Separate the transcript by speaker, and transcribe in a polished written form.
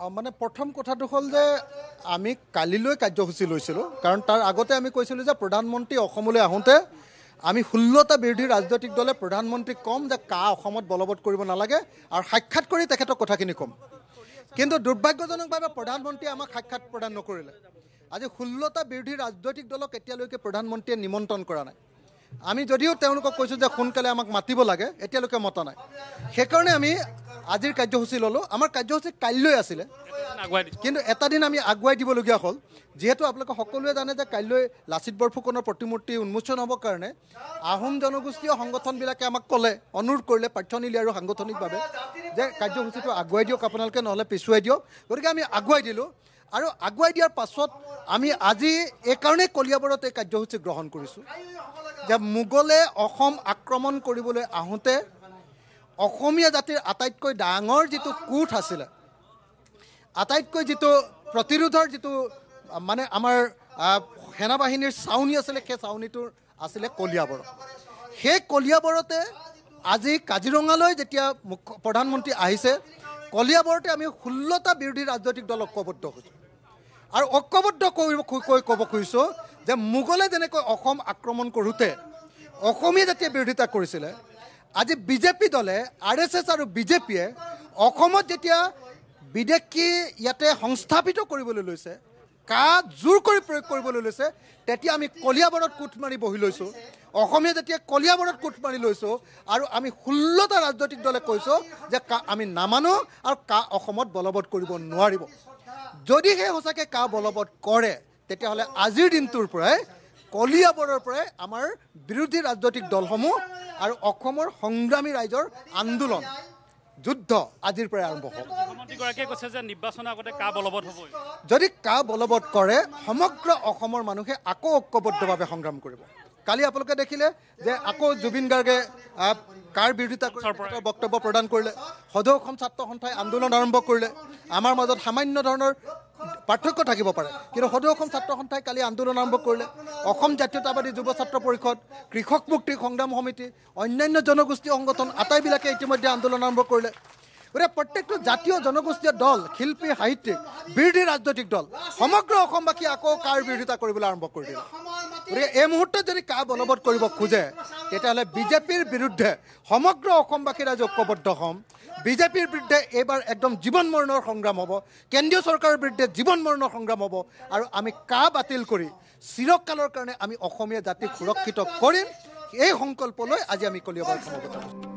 Speaker 1: মানে প্ৰথম কথাটো হ'ল যে আমি কালিলৈ কাৰ্যসূচী লৈছিলোঁ কাৰণ তাৰ আগতে আমি কৈছিলোঁ যে প্ৰধানমন্ত্ৰী অসমলৈ আহোঁতে আমি 16টা বিৰোধী ৰাজনৈতিক দলে প্ৰধানমন্ত্ৰীক ক'ম যে অসমত বলবৎ কৰিব নালাগে আৰু সাক্ষাৎ কৰি তেখেতক কথাখিনি ক'ম। কিন্তু দুৰ্ভাগ্যজনকভাৱে প্ৰধানমন্ত্ৰীয়ে আমাক সাক্ষাৎ প্ৰদান নকৰিলে। আজি 16টা বিৰোধী ৰাজনৈতিক দলক এতিয়ালৈকে প্ৰধানমন্ত্ৰীয়ে নিমন্ত্ৰণ কৰা নাই। আমি যদিও তেওঁলোকক কৈছোঁ যে সোনকালে আমাক মাতিব লাগে, এতিয়ালৈকে মতা নাই। সেইকাৰণে আমি আজিৰ কাৰ্যসূচী ল'লোঁ। আমাৰ কাৰ্যসূচী কাইলৈ আছিলে, কিন্তু এটা দিন আমি আগুৱাই দিবলগীয়া হ'ল। যিহেতু আপোনালোকে সকলোৱে জানে যে কাইলৈ লাচিত বৰফুকনৰ প্ৰতিমূৰ্তি উন্মোচন হ'বৰ কাৰণে আহোম জনগোষ্ঠীয় সংগঠনবিলাকে আমাক ক'লে, অনুৰোধ কৰিলে পাঠ্যনীতি আৰু সাংগঠনিকভাৱে যে কাৰ্যসূচীটো আগুৱাই দিয়ক আপোনালোকে, নহ'লে পিছুৱাই দিয়ক। গতিকে আমি আগুৱাই দিলোঁ আৰু আগুৱাই দিয়াৰ পাছত আমি আজি এইকাৰণেই কলিয়াবৰত এই কাৰ্যসূচী গ্ৰহণ কৰিছোঁ যে মোগলে অসম আক্ৰমণ কৰিবলৈ আহোঁতে অসমীয়া জাতিৰ আটাইতকৈ ডাঙৰ যিটো কোঠ আছিলে, আটাইতকৈ যিটো প্ৰতিৰোধৰ যিটো মানে আমাৰ সেনাবাহিনীৰ চাউনি আছিলে, সেই চাউনিটোৰ আছিলে কলিয়াবৰত। সেই কলিয়াবৰতে আজি কাজিৰঙালৈ যেতিয়া প্ৰধানমন্ত্ৰী আহিছে, কলিয়াবৰতে আমি 16টা বিৰোধী ৰাজনৈতিক দল ঐক্যবদ্ধ হৈছোঁ আৰু ঐক্যবদ্ধ কৈ ক'ব খুজিছোঁ যে মোগলে যেনেকৈ অসম আক্ৰমণ কৰোঁতে অসমীয়া জাতিয়ে বিৰোধিতা কৰিছিলে, আজি বিজেপি দলে RSS আৰু বিজেপিয়ে অসমত যেতিয়া বিদেশী ইয়াতে সংস্থাপিত কৰিবলৈ লৈছে, জোৰ কৰি প্ৰয়োগ কৰিবলৈ লৈছে, তেতিয়া আমি কলিয়াবৰত কোঠ মাৰি বহি লৈছোঁ। অসমীয়া জাতিয়ে কলিয়াবৰত কোঠ মাৰি লৈছোঁ আৰু আমি 16টা ৰাজনৈতিক দলে কৈছোঁ যে আমি নামানো আৰু অসমত বলবৎ কৰিব নোৱাৰিব। যদিহে সঁচাকৈ বলবৎ কৰে, তেতিয়াহ'লে আজিৰ দিনটোৰ পৰাই কলিয়াবৰৰ পৰাই আমাৰ বিৰোধী ৰাজনৈতিক দলসমূহ আৰু অসমৰ সংগ্ৰামী ৰাইজৰ আন্দোলন যুদ্ধ আজিৰ পৰাই আৰম্ভ হ'ব।
Speaker 2: মুখ্যমন্ত্ৰীগৰাকীয়ে কৈছে যে নিৰ্বাচনৰ আগতে বলবৎ হ'ব। যদি
Speaker 1: বলবৎ কৰে, সমগ্ৰ অসমৰ মানুহে আকৌ ঐক্যবদ্ধভাৱে সংগ্ৰাম কৰিব। কালি আপোনালোকে দেখিলে যে আকৌ জুবিন গাৰ্গে বিৰোধিতা কৰি বক্তব্য প্ৰদান কৰিলে। সদৌ অসম ছাত্ৰ সন্থাই আন্দোলন আৰম্ভ কৰিলে। আমাৰ মাজত সামান্য ধৰণৰ পাৰ্থক্য থাকিব পাৰে, কিন্তু সদৌ অসম ছাত্ৰ সন্থাই কালি আন্দোলন আৰম্ভ কৰিলে। অসম জাতীয়তাবাদী যুৱ ছাত্ৰ পৰিষদ, কৃষক মুক্তি সংগ্ৰাম সমিতি, অন্যান্য জনগোষ্ঠীয় সংগঠন আটাইবিলাকে ইতিমধ্যে আন্দোলন আৰম্ভ কৰিলে। গতিকে প্ৰত্যেকটো জাতীয় জনগোষ্ঠীয় দল, শিল্পী, সাহিত্যিক, বিৰোধী ৰাজনৈতিক দল সমগ্ৰ অসমবাসী আকৌ বিৰোধিতা কৰিবলৈ আৰম্ভ কৰি দিলে। গতিকে এই মুহূৰ্তত যদি বলবৎ কৰিব খোজে, তেতিয়াহ'লে বিজেপিৰ বিৰুদ্ধে সমগ্ৰ অসমবাসী ৰাইজ ঐক্যবদ্ধ হ'ম। বিজেপিৰ বিৰুদ্ধে এইবাৰ একদম জীৱন মৰণৰ সংগ্ৰাম হ'ব, কেন্দ্ৰীয় চৰকাৰৰ বিৰুদ্ধে জীৱন মৰণৰ সংগ্ৰাম হ'ব আৰু আমি বাতিল কৰি চিৰকালৰ কাৰণে আমি অসমীয়া জাতিক সুৰক্ষিত কৰিম। এই সংকল্প লৈ আজি আমি কলিয়াবৰত সমবেত হৈছোঁ।